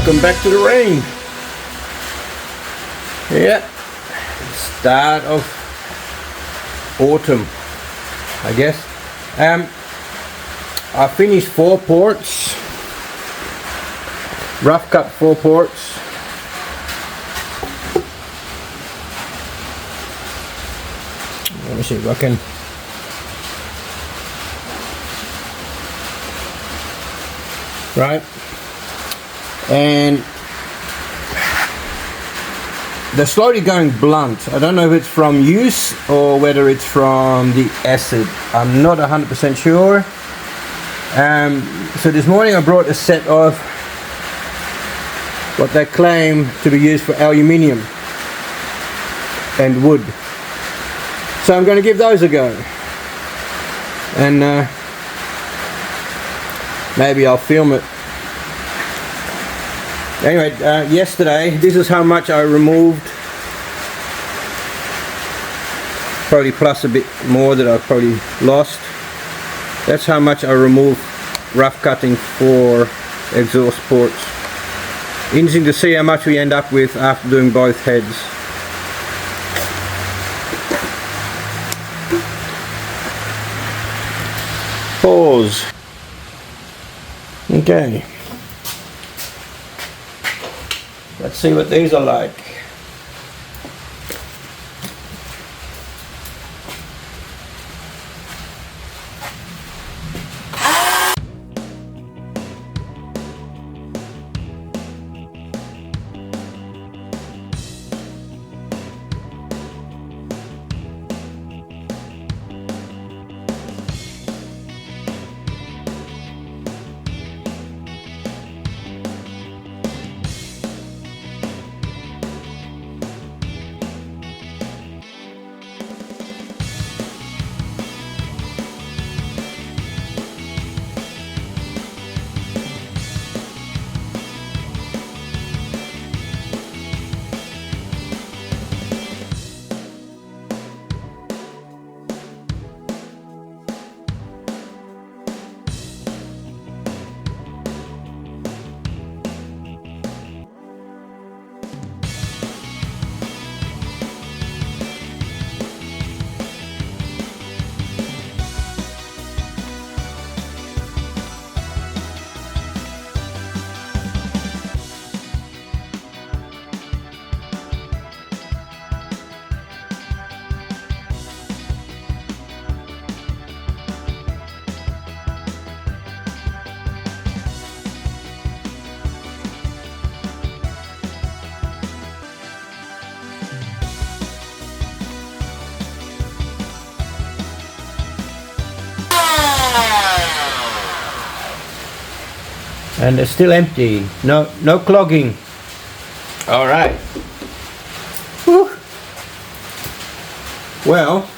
Welcome back to the rain. Yeah, start of autumn, I guess. I finished 4 ports, rough cut 4 ports. Let me see if I can. Right, and they're slowly going blunt. I don't know if it's from use or whether it's from the acid. I'm not 100% sure. So this morning I brought a set of what they claim to be used for aluminium and wood. So I'm going to give those a go, and maybe I'll film it. Anyway, yesterday, this is how much I removed. Probably plus a bit more that I've probably lost. That's how much I removed rough cutting for exhaust ports. Interesting to see how much we end up with after doing both heads. Pause. Okay. Let's see what these are like. And they're still empty. No clogging. All right. Whew. Well,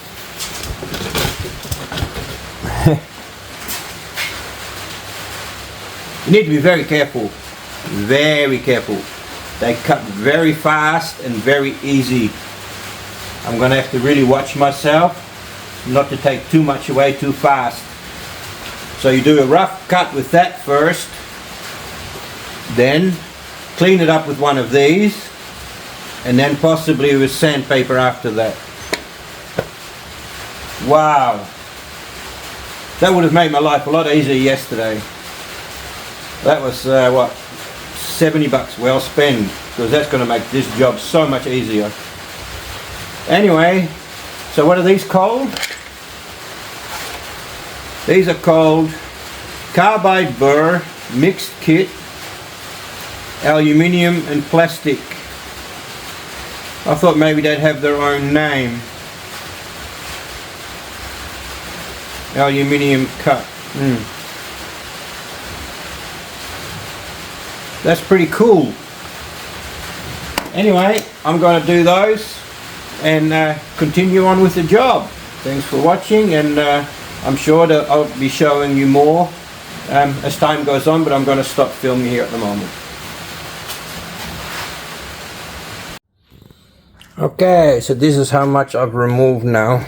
you need to be very careful. Very careful. They cut very fast and very easy. I'm gonna have to really watch myself not to take too much away too fast. So you do a rough cut with that first, then clean it up with one of these, and then possibly with sandpaper after that. Wow, that would have made my life a lot easier yesterday. That was what, $70 well spent, because that's going to make this job so much easier. Anyway, so what are these called? These are called carbide burr mixed kit, aluminium and plastic. I thought maybe they'd have their own name. Aluminium cut. That's pretty cool. Anyway, I'm going to do those and continue on with the job. Thanks for watching, and I'm sure that I'll be showing you more as time goes on, but I'm going to stop filming here at the moment. Okay, so this is how much I've removed now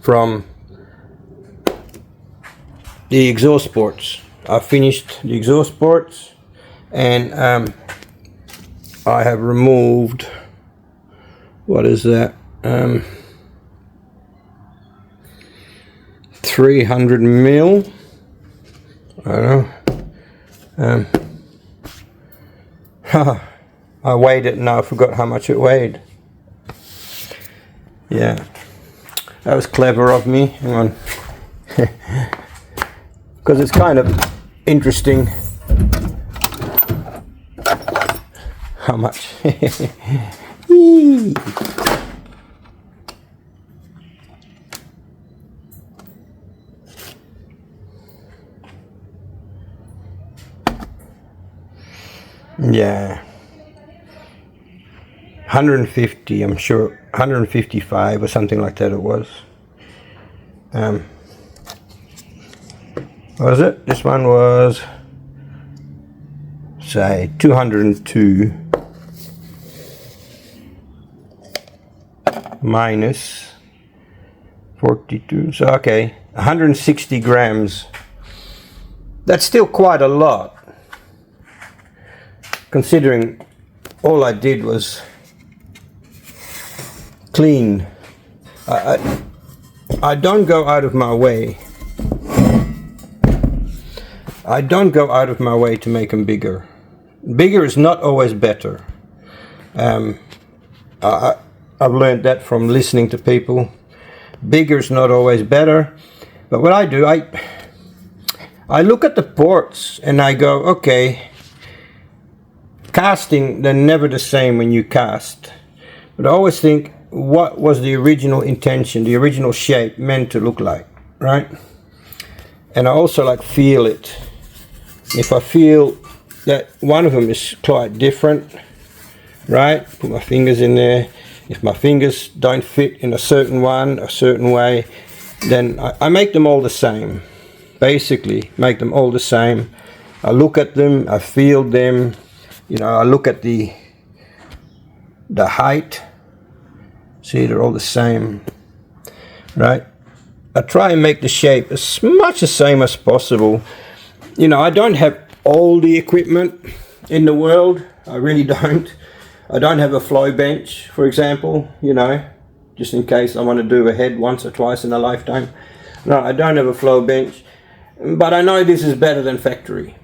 from the exhaust ports. I've finished the exhaust ports and I have removed, what is that, 300 mil, I don't know, I weighed it and I forgot how much it weighed. Yeah, that was clever of me. Hang on. Because it's kind of interesting how much. Yeah, 150, I'm sure, 155 or something like that it was. What was it? This one was, say, 202 minus 42, so okay, 160 grams. That's still quite a lot, considering all I did was clean. I don't go out of my way. I don't go out of my way to make them bigger. Bigger is not always better. I've learned that from listening to people. Bigger is not always better. But what I do, I look at the ports and I go, okay, casting, they're never the same when you cast. But I always think, what was the original intention, the original shape meant to look like, right? And I also like feel it. If I feel that one of them is quite different, right? Put my fingers in there. If my fingers don't fit in a certain one, a certain way, then I make them all the same. Basically, make them all the same. I look at them, I feel them. You know, I look at the height. See, they're all the same, right? I try and make the shape as much the same as possible. You know, I don't have all the equipment in the world. I really don't. I don't have a flow bench, for example, you know, just in case I want to do a head once or twice in a lifetime. No, I don't have a flow bench, but I know this is better than factory.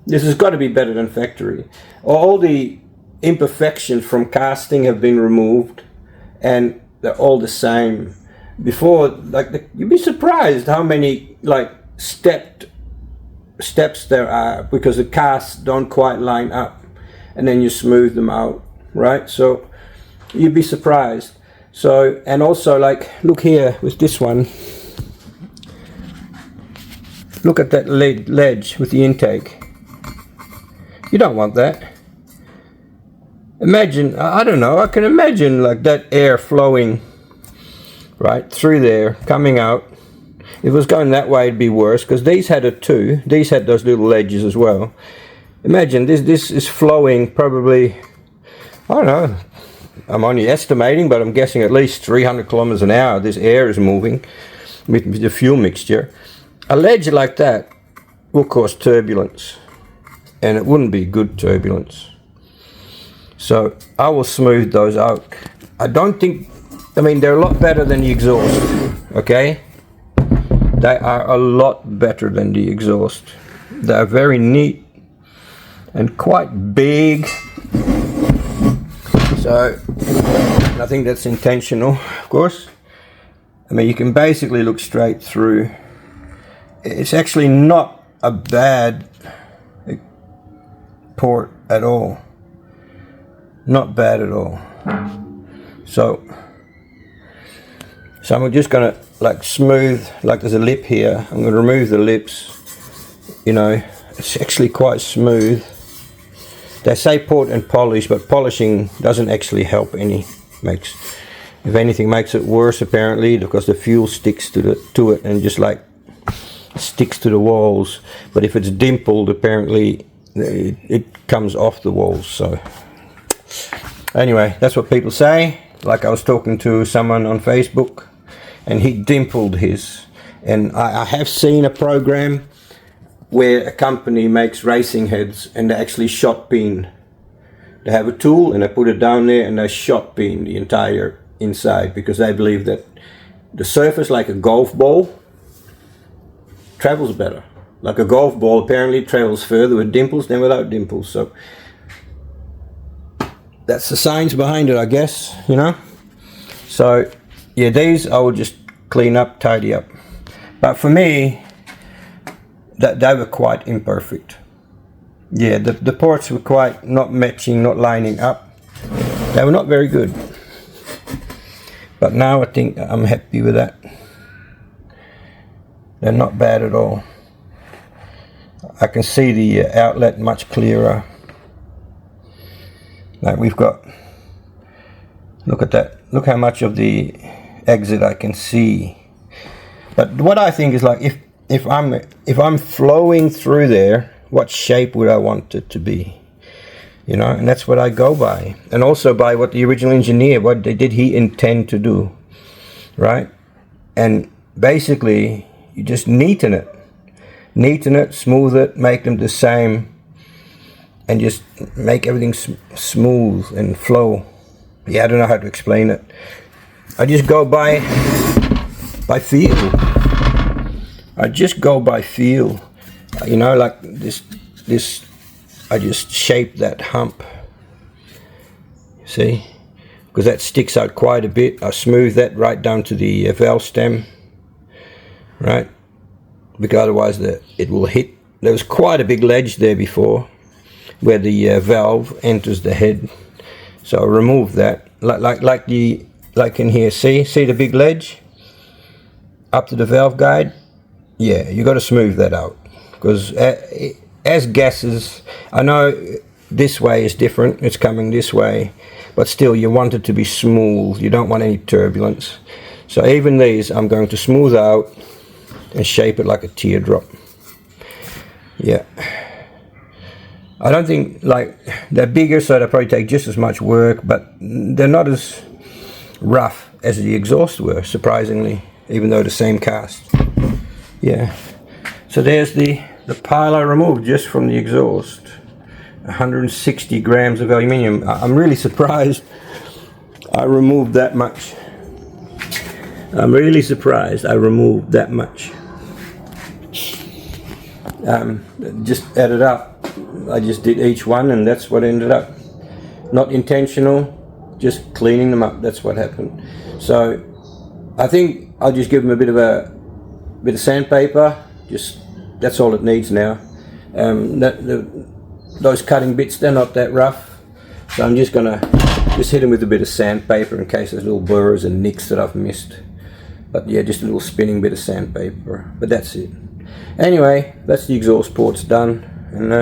This has got to be better than factory. All the imperfections from casting have been removed, and they're all the same. Before, like, you'd be surprised how many, like, steps there are, because the casts don't quite line up, and then you smooth them out, right? So you'd be surprised. So, and also, like, look here with this one, look at that ledge with the intake. You don't want that. Imagine, I don't know, I can imagine like that air flowing right through there, coming out. If it was going that way, it'd be worse, because these had it too. These had those little ledges as well. Imagine this is flowing probably, I don't know, I'm only estimating, but I'm guessing at least 300 kilometers an hour. This air is moving with the fuel mixture. A ledge like that will cause turbulence, and it wouldn't be good turbulence. So I will smooth those out. I don't think, I mean, they're a lot better than the exhaust, okay? They are a lot better than the exhaust. They're very neat and quite big. So I think that's intentional, of course. I mean, you can basically look straight through. It's actually not a bad port at all. Not bad at all. So I'm just gonna like smooth, like there's a lip here. I'm gonna remove the lips. You know, it's actually quite smooth. They say port and polish, but polishing doesn't actually help any. If anything, makes it worse apparently, because the fuel sticks to it and just like sticks to the walls. But if it's dimpled, apparently it comes off the walls. So anyway, that's what people say. Like I was talking to someone on Facebook, and he dimpled his, and I have seen a program where a company makes racing heads and they actually shot peen. They have a tool and they put it down there and they shot peen the entire inside, because they believe that the surface, like a golf ball, travels better. Like a golf ball apparently travels further with dimples than without dimples. So that's the science behind it, I guess, you know. So yeah, these I will just clean up, tidy up. But for me, they were quite imperfect. Yeah, the ports were quite not matching, not lining up. They were not very good. But now I think I'm happy with that. They're not bad at all. I can see the outlet much clearer. Like we've got, look at that. Look how much of the exit I can see. But what I think is, like, if I'm flowing through there, what shape would I want it to be? You know, and that's what I go by. And also by what the original engineer, what did he intend to do, right? And basically, you just neaten it, smooth it, make them the same, and just make everything smooth and flow. Yeah, I don't know how to explain it. I just go by feel. I just go by feel. You know, like this, I just shape that hump. See? Because that sticks out quite a bit. I smooth that right down to the valve stem. Right? Because otherwise it will hit. There was quite a big ledge there before where the valve enters the head. So I removed that. Like in here. See the big ledge? Up to the valve guide? Yeah, you got to smooth that out. Because as gases, I know this way is different, it's coming this way, but still you want it to be smooth, you don't want any turbulence. So even these I'm going to smooth out and shape it like a teardrop. Yeah. I don't think, like, they're bigger, so they probably take just as much work, but they're not as rough as the exhaust were, surprisingly, even though the same cast. Yeah. So there's the pile I removed just from the exhaust. 160 grams of aluminium. I'm really surprised I removed that much. I'm really surprised I removed that much. Just added up. I just did each one and that's what ended up. Not intentional, just cleaning them up. That's what happened. So I think I'll just give them a bit of sandpaper. Just that's all it needs now. Those cutting bits, they're not that rough, so I'm just gonna hit them with a bit of sandpaper in case there's little burrs and nicks that I've missed. But yeah, just a little spinning bit of sandpaper. But that's it. Anyway, that's the exhaust ports done, and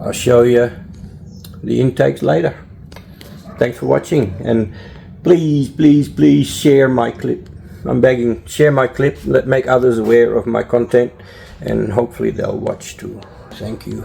I'll show you the intakes later. Thanks for watching, and please share my clip. I'm begging, share my clip, make others aware of my content, and hopefully they'll watch too. Thank you.